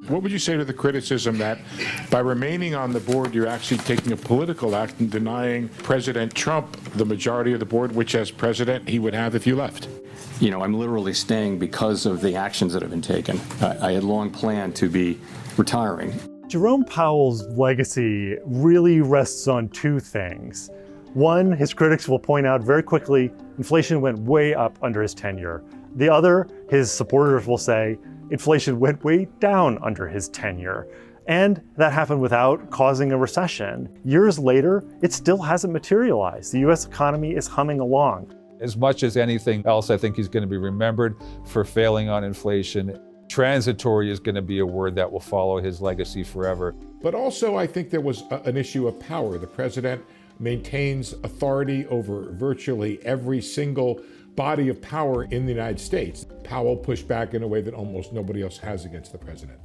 What would you say to the criticism that by remaining on the board, you're actually taking a political act and denying President Trump the majority of the board, which as president he would have if you left? You know, I'm literally staying because of the actions that have been taken. I had long planned to be retiring. Jerome Powell's legacy really rests on two things. One, his critics will point out very quickly, inflation went way up under his tenure. The other, his supporters will say, inflation went way down under his tenure. And that happened without causing a recession. Years later, it still hasn't materialized. The US economy is humming along. As much as anything else, I think he's going to be remembered for failing on inflation. Transitory is going to be a word that will follow his legacy forever. But also, I think there was an issue of power. The president maintains authority over virtually every single body of power in the United States. Powell pushed back in a way that almost nobody else has against the president.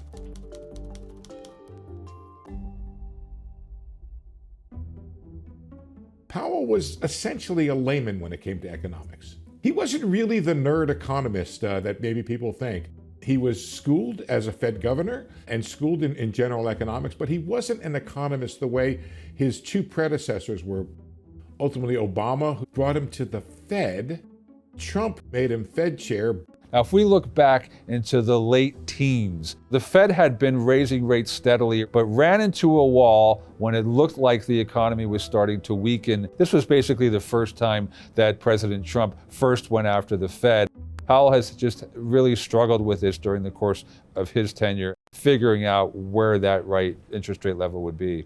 Powell was essentially a layman when it came to economics. He wasn't really the nerd economist that maybe people think. He was schooled as a Fed governor and schooled in general economics, but he wasn't an economist the way his two predecessors were. Ultimately, Obama, who brought him to the Fed, Trump made him Fed chair. Now, if we look back into the late teens, the Fed had been raising rates steadily, but ran into a wall when it looked like the economy was starting to weaken. This was basically the first time that President Trump first went after the Fed. Powell has just really struggled with this during the course of his tenure, figuring out where that right interest rate level would be.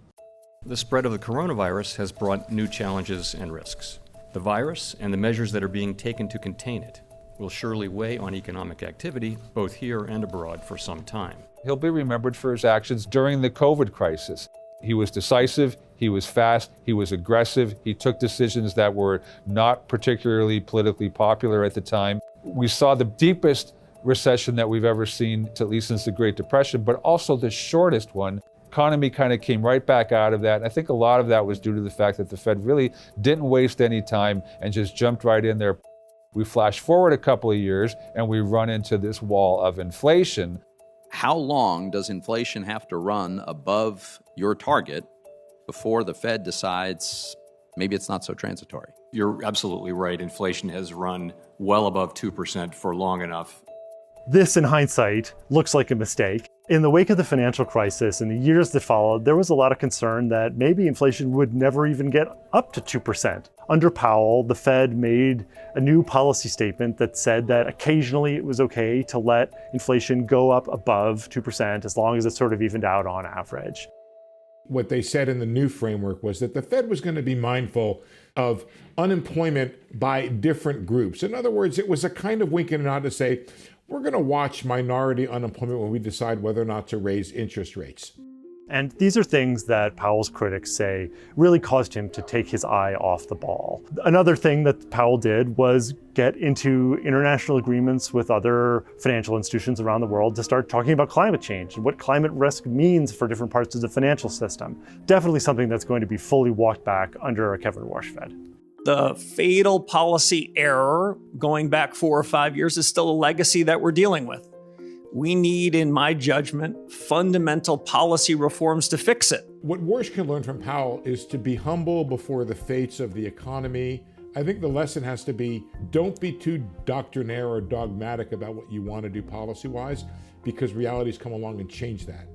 The spread of the coronavirus has brought new challenges and risks. The virus and the measures that are being taken to contain it will surely weigh on economic activity, both here and abroad, for some time. He'll be remembered for his actions during the COVID crisis. He was decisive, he was fast, he was aggressive, he took decisions that were not particularly politically popular at the time. We saw the deepest recession that we've ever seen, at least since the Great Depression, but also the shortest one. Economy kind of came right back out of that. And I think a lot of that was due to the fact that the Fed really didn't waste any time and just jumped right in there. We flash forward a couple of years and we run into this wall of inflation. How long does inflation have to run above your target before the Fed decides maybe it's not so transitory? You're absolutely right. Inflation has run well above 2% for long enough. This, in hindsight, looks like a mistake. In the wake of the financial crisis and the years that followed, there was a lot of concern that maybe inflation would never even get up to 2%. Under Powell, the Fed made a new policy statement that said that occasionally it was okay to let inflation go up above 2% as long as it sort of evened out on average. What they said in the new framework was that the Fed was going to be mindful of unemployment by different groups. In other words, it was a kind of wink and a nod to say, we're going to watch minority unemployment when we decide whether or not to raise interest rates. And these are things that Powell's critics say really caused him to take his eye off the ball. Another thing that Powell did was get into international agreements with other financial institutions around the world to start talking about climate change and what climate risk means for different parts of the financial system. Definitely something that's going to be fully walked back under a Kevin Warsh Fed. The fatal policy error going back 4 or 5 years is still a legacy that we're dealing with. We need, in my judgment, fundamental policy reforms to fix it. What Warsh can learn from Powell is to be humble before the fates of the economy. I think the lesson has to be, don't be too doctrinaire or dogmatic about what you want to do policy-wise, because realities come along and change that.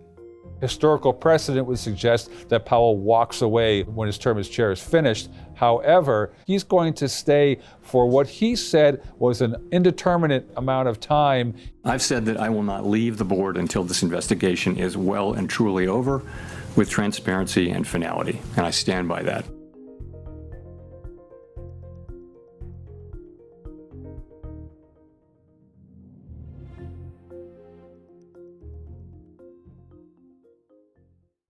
Historical precedent would suggest that Powell walks away when his term as chair is finished. However, he's going to stay for what he said was an indeterminate amount of time. I've said that I will not leave the board until this investigation is well and truly over with transparency and finality, and I stand by that.